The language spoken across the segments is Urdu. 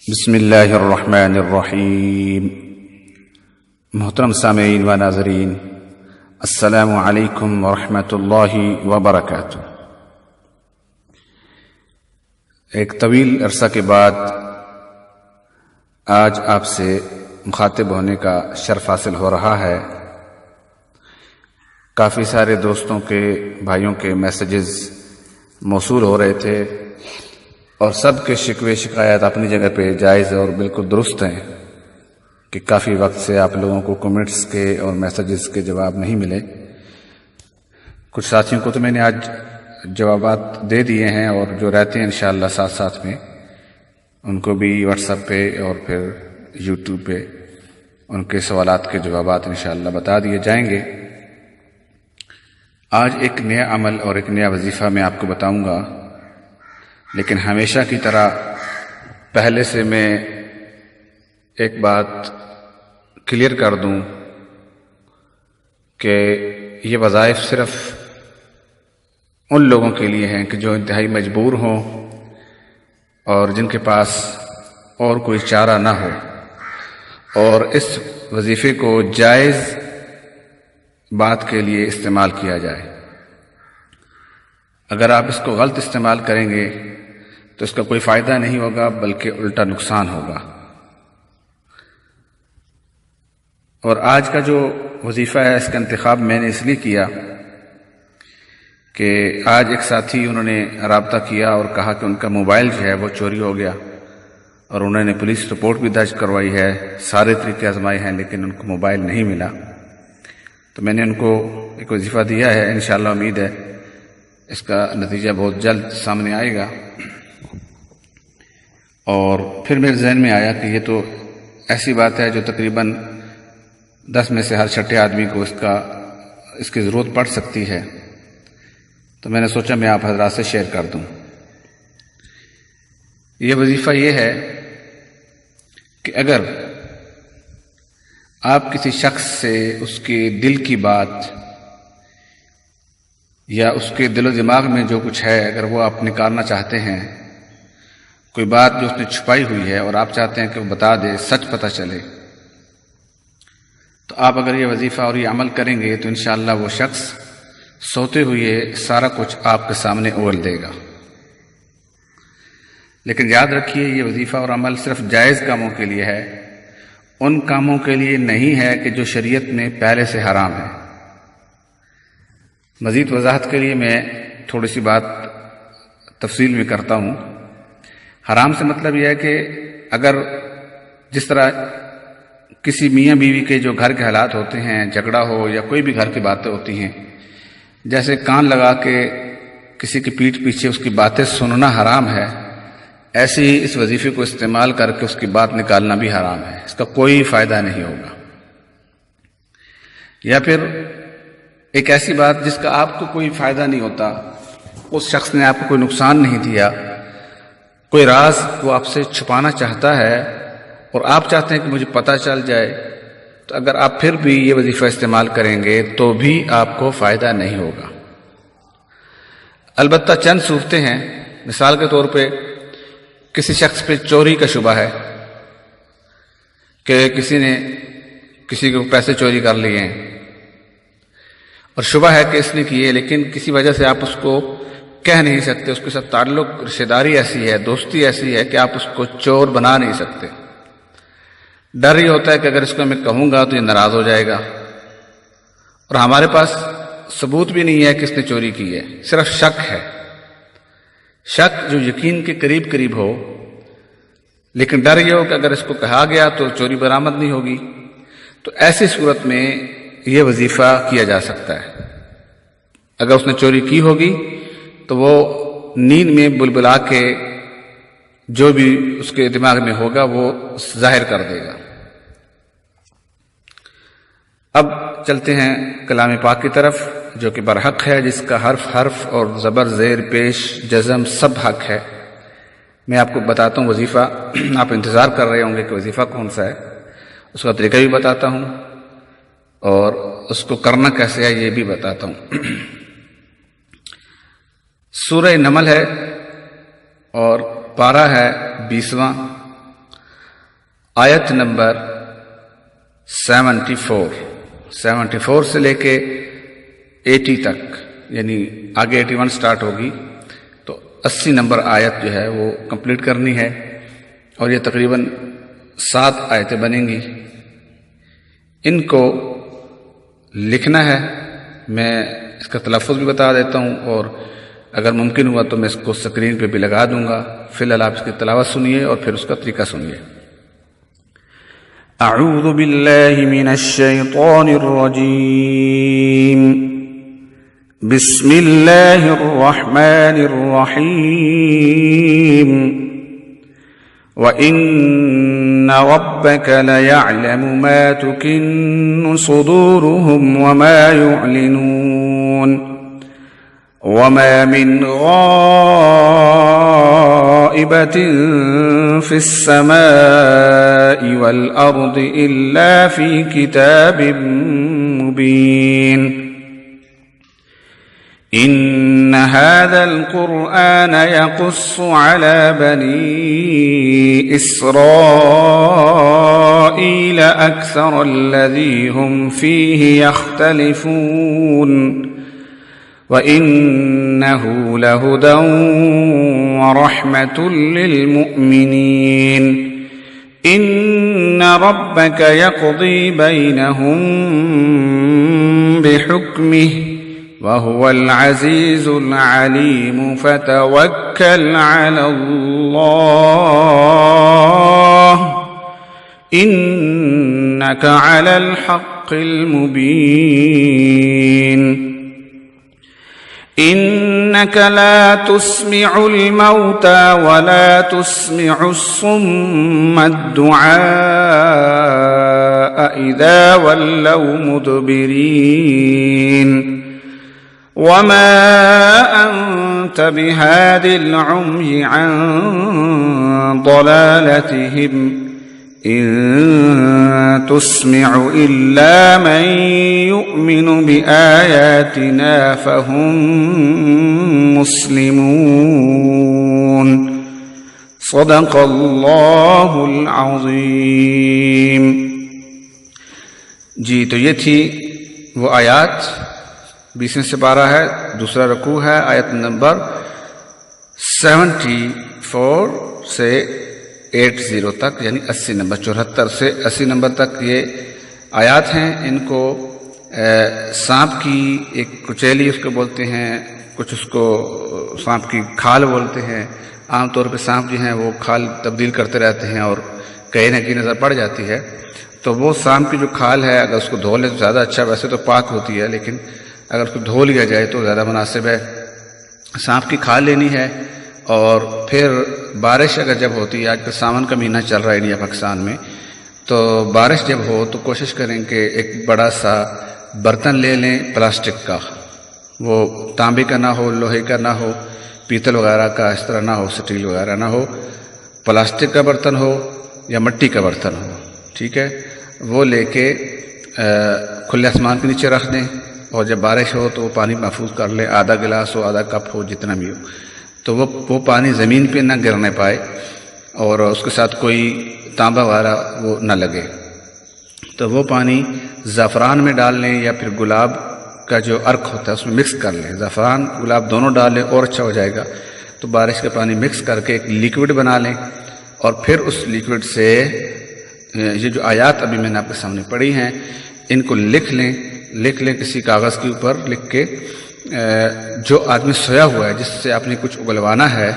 بسم اللہ الرحمن الرحیم۔ محترم سامعین و ناظرین، السلام علیکم ورحمۃ اللہ وبرکاتہ۔ ایک طویل عرصہ کے بعد آج آپ سے مخاطب ہونے کا شرف حاصل ہو رہا ہے۔ کافی سارے دوستوں کے، بھائیوں کے میسیجز موصول ہو رہے تھے اور سب کے شکوے شکایات اپنی جگہ پہ جائز اور بالکل درست ہیں کہ کافی وقت سے آپ لوگوں کو کمنٹس کے اور میسیجز کے جواب نہیں ملے۔ کچھ ساتھیوں کو تو میں نے آج جوابات دے دیے ہیں، اور جو رہتے ہیں انشاءاللہ ساتھ ساتھ میں ان کو بھی واٹس ایپ پہ اور پھر یوٹیوب پہ ان کے سوالات کے جوابات انشاءاللہ بتا دیے جائیں گے۔ آج ایک نیا عمل اور ایک نیا وظیفہ میں آپ کو بتاؤں گا، لیکن ہمیشہ کی طرح پہلے سے میں ایک بات کلیئر کر دوں کہ یہ وظائف صرف ان لوگوں کے لیے ہیں کہ جو انتہائی مجبور ہوں اور جن کے پاس اور کوئی چارہ نہ ہو، اور اس وظیفے کو جائز بات کے لیے استعمال کیا جائے۔ اگر آپ اس کو غلط استعمال کریں گے تو اس کا کوئی فائدہ نہیں ہوگا، بلکہ الٹا نقصان ہوگا۔ اور آج کا جو وظیفہ ہے اس کا انتخاب میں نے اس لیے کیا کہ آج ایک ساتھی انہوں نے رابطہ کیا اور کہا کہ ان کا موبائل جو ہے وہ چوری ہو گیا، اور انہوں نے پولیس رپورٹ بھی درج کروائی ہے، سارے طریقے آزمائے ہیں، لیکن ان کو موبائل نہیں ملا۔ تو میں نے ان کو ایک وظیفہ دیا ہے، انشاءاللہ امید ہے اس کا نتیجہ بہت جلد سامنے آئے گا۔ اور پھر میرے ذہن میں آیا کہ یہ تو ایسی بات ہے جو تقریباً 10 میں سے ہر چھٹے آدمی کو اس کی ضرورت پڑ سکتی ہے، تو میں نے سوچا میں آپ حضرات سے شیئر کر دوں۔ یہ وظیفہ یہ ہے کہ اگر آپ کسی شخص سے اس کے دل کی بات یا اس کے دل و دماغ میں جو کچھ ہے اگر وہ آپ نکالنا چاہتے ہیں، کوئی بات جو اس نے چھپائی ہوئی ہے اور آپ چاہتے ہیں کہ وہ بتا دے، سچ پتہ چلے، تو آپ اگر یہ وظیفہ اور یہ عمل کریں گے تو انشاءاللہ وہ شخص سوتے ہوئے سارا کچھ آپ کے سامنے اگل دے گا۔ لیکن یاد رکھیے یہ وظیفہ اور عمل صرف جائز کاموں کے لیے ہے، ان کاموں کے لیے نہیں ہے کہ جو شریعت میں پہلے سے حرام ہے۔ مزید وضاحت کے لیے میں تھوڑی سی بات تفصیل میں کرتا ہوں۔ حرام سے مطلب یہ ہے کہ اگر جس طرح کسی میاں بیوی کے جو گھر کے حالات ہوتے ہیں، جھگڑا ہو یا کوئی بھی گھر کی باتیں ہوتی ہیں، جیسے کان لگا کے کسی کی پیٹھ پیچھے اس کی باتیں سننا حرام ہے، ایسے ہی اس وظیفے کو استعمال کر کے اس کی بات نکالنا بھی حرام ہے، اس کا کوئی فائدہ نہیں ہوگا۔ یا پھر ایک ایسی بات جس کا آپ کو کوئی فائدہ نہیں ہوتا، اس شخص نے آپ کو کوئی نقصان نہیں دیا، کوئی راز وہ آپ سے چھپانا چاہتا ہے اور آپ چاہتے ہیں کہ مجھے پتہ چل جائے، تو اگر آپ پھر بھی یہ وظیفہ استعمال کریں گے تو بھی آپ کو فائدہ نہیں ہوگا۔ البتہ چند صورتیں ہیں، مثال کے طور پہ کسی شخص پہ چوری کا شبہ ہے کہ کسی نے کسی کو پیسے چوری کر لیے ہیں، اور شبہ ہے کہ اس نے کیے، لیکن کسی وجہ سے آپ اس کو کہہ نہیں سکتے، اس کے ساتھ تعلق، رشتہ داری ایسی ہے، دوستی ایسی ہے کہ آپ اس کو چور بنا نہیں سکتے۔ ڈر یہ ہوتا ہے کہ اگر اس کو میں کہوں گا تو یہ ناراض ہو جائے گا، اور ہمارے پاس ثبوت بھی نہیں ہے کہ اس نے چوری کی ہے، صرف شک ہے، شک جو یقین کے قریب قریب ہو، لیکن ڈر یہ ہو کہ اگر اس کو کہا گیا تو چوری برآمد نہیں ہوگی۔ تو ایسی صورت میں یہ وظیفہ کیا جا سکتا ہے۔ اگر اس نے چوری کی ہوگی تو وہ نیند میں بلبلا کے جو بھی اس کے دماغ میں ہوگا وہ ظاہر کر دے گا۔ اب چلتے ہیں کلام پاک کی طرف، جو کہ برحق ہے، جس کا حرف حرف اور زبر زیر پیش جزم سب حق ہے۔ میں آپ کو بتاتا ہوں وظیفہ، آپ انتظار کر رہے ہوں گے کہ وظیفہ کون سا ہے، اس کا طریقہ بھی بتاتا ہوں اور اس کو کرنا کیسے ہے یہ بھی بتاتا ہوں۔ سورہ نمل ہے اور پارہ ہے 20واں، آیت نمبر 74 سے لے کے 80 تک، یعنی آگے 81 سٹارٹ ہوگی تو 80 نمبر آیت جو ہے وہ کمپلیٹ کرنی ہے، اور یہ تقریباً 7 آیتیں بنیں گی۔ ان کو لکھنا ہے، میں اس کا تلفظ بھی بتا دیتا ہوں، اور اگر ممکن ہوا تو میں اس کو اسکرین پہ بھی لگا دوں گا۔ فی الحال آپ اس کی تلاوت سنیے اور پھر اس کا طریقہ سنیے۔ اعوذ باللہ من الشیطان الرجیم، بسم اللہ الرحمن الرحیم، وَإِنَّ رَبَّكَ لَيَعْلَمُ مَا تُكِنُّ صُدُورُهُمْ وَمَا يُعْلِنُونَ وَمَا مِنْ غَائِبَةٍ فِي السَّمَاءِ وَالْأَرْضِ إِلَّا فِي كِتَابٍ مُبِينٍ إِنَّ هَذَا الْقُرْآنَ يَقُصُّ عَلَى بَنِي إِسْرَائِيلَ أَكْثَرَ الَّذِي هُمْ فِيهِ يَخْتَلِفُونَ وَإِنَّهُ لَهُدًى وَرَحْمَةٌ لِّلْمُؤْمِنِينَ إِنَّ رَبَّكَ يَقْضِي بَيْنَهُم بِحُكْمِهِ وَهُوَ الْعَزِيزُ الْعَلِيمُ فَتَوَكَّلْ عَلَى اللَّهِ إِنَّكَ عَلَى الْحَقِّ الْمُبِينِ إِنَّكَ لَا تُسْمِعُ الْمَوْتَى وَلَا تُسْمِعُ الصُّمَّ الدُّعَاءَ إِذَا وَلَّوْا مُدْبِرِينَ وَمَا أَنْتَ بِهَادِ الْعُمْيِ عَنْ ضَلَالَتِهِمْ إِن تُسْمِعُ إِلَّا مَن يُؤْمِنُ بِآيَاتِنَا فَهُمْ مُسْلِمُونَ صدق اللہ العظیم۔ جی، تو یہ تھی وہ آیات، 20 سے 12 ہے، دوسرا رکوع ہے، آیت نمبر 74 سے 80 تک، یعنی 80 نمبر، 74 سے 80 نمبر تک یہ آیات ہیں۔ ان کو سانپ کی ایک کچیلی اس کو بولتے ہیں، کچھ اس کو سانپ کی کھال بولتے ہیں۔ عام طور پہ سانپ جو ہیں وہ کھال تبدیل کرتے رہتے ہیں اور کہیں نہ کہیں نظر پڑ جاتی ہے، تو وہ سانپ کی جو کھال ہے اگر اس کو دھو لیں تو زیادہ اچھا، ویسے تو پاک ہوتی ہے لیکن اگر اس کو دھو لیا جائے تو زیادہ مناسب ہے۔ سانپ کی کھال لینی ہے، اور پھر بارش اگر جب ہوتی ہے، آج کل ساون کا مہینہ چل رہا ہے انڈیا پاکستان میں، تو بارش جب ہو تو کوشش کریں کہ ایک بڑا سا برتن لے لیں پلاسٹک کا، وہ تانبے کا نہ ہو، لوہے کا نہ ہو، پیتل وغیرہ کا اس طرح نہ ہو، سٹیل وغیرہ نہ ہو، پلاسٹک کا برتن ہو یا مٹی کا برتن ہو، ٹھیک ہے، وہ لے کے کھلے آسمان کے نیچے رکھ دیں، اور جب بارش ہو تو وہ پانی محفوظ کر لیں، آدھا گلاس ہو، آدھا کپ ہو، جتنا بھی ہو، تو وہ پانی زمین پہ نہ گرنے پائے اور اس کے ساتھ کوئی تانبا وغیرہ وہ نہ لگے۔ تو وہ پانی زعفران میں ڈال لیں یا پھر گلاب کا جو عرق ہوتا ہے اس میں مکس کر لیں، زعفران گلاب دونوں ڈال لیں اور اچھا ہو جائے گا۔ تو بارش کا پانی مکس کر کے ایک لیکوڈ بنا لیں، اور پھر اس لیکوڈ سے یہ جو آیات ابھی میں نے آپ کے سامنے پڑھی ہیں ان کو لکھ لیں کسی کاغذ کے اوپر لکھ کے، جو آدمی سویا ہوا ہے جس سے آپ نے کچھ اگلوانا ہے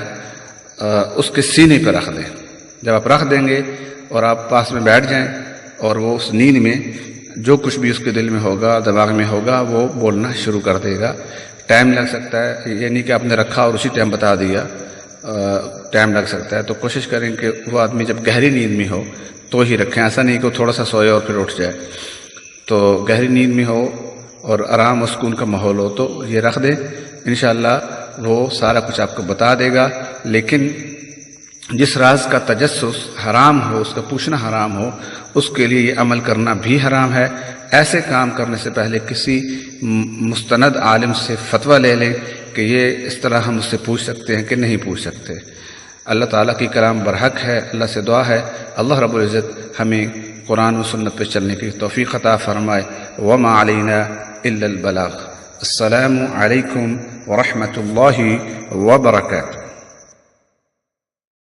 اس کے سینے پہ رکھ دیں۔ جب آپ رکھ دیں گے اور آپ پاس میں بیٹھ جائیں، اور وہ اس نیند میں جو کچھ بھی اس کے دل میں ہوگا، دماغ میں ہوگا، وہ بولنا شروع کر دے گا۔ ٹائم لگ سکتا ہے، یہ نہیں کہ آپ نے رکھا اور اسی ٹائم بتا دیا، ٹائم لگ سکتا ہے۔ تو کوشش کریں کہ وہ آدمی جب گہری نیند میں ہو تو ہی رکھیں، ایسا نہیں کہ وہ تھوڑا سا سوئے اور پھر اٹھ جائے۔ تو گہری نیند میں ہو اور آرام و سکون کا ماحول ہو تو یہ رکھ دیں، انشاءاللہ وہ سارا کچھ آپ کو بتا دے گا۔ لیکن جس راز کا تجسس حرام ہو، اس کا پوچھنا حرام ہو، اس کے لیے یہ عمل کرنا بھی حرام ہے۔ ایسے کام کرنے سے پہلے کسی مستند عالم سے فتویٰ لے لیں کہ یہ اس طرح ہم اس سے پوچھ سکتے ہیں کہ نہیں پوچھ سکتے۔ اللہ تعالیٰ کی کلام برحق ہے. اللہ سے دعا ہے اللہ رب العزت ہمیں قرآن و سنت پہ چلنے کی توفیق عطا فرمائے. وما علینا الا البلاغ. السلام علیکم ورحمۃ اللہ وبرکاتہ.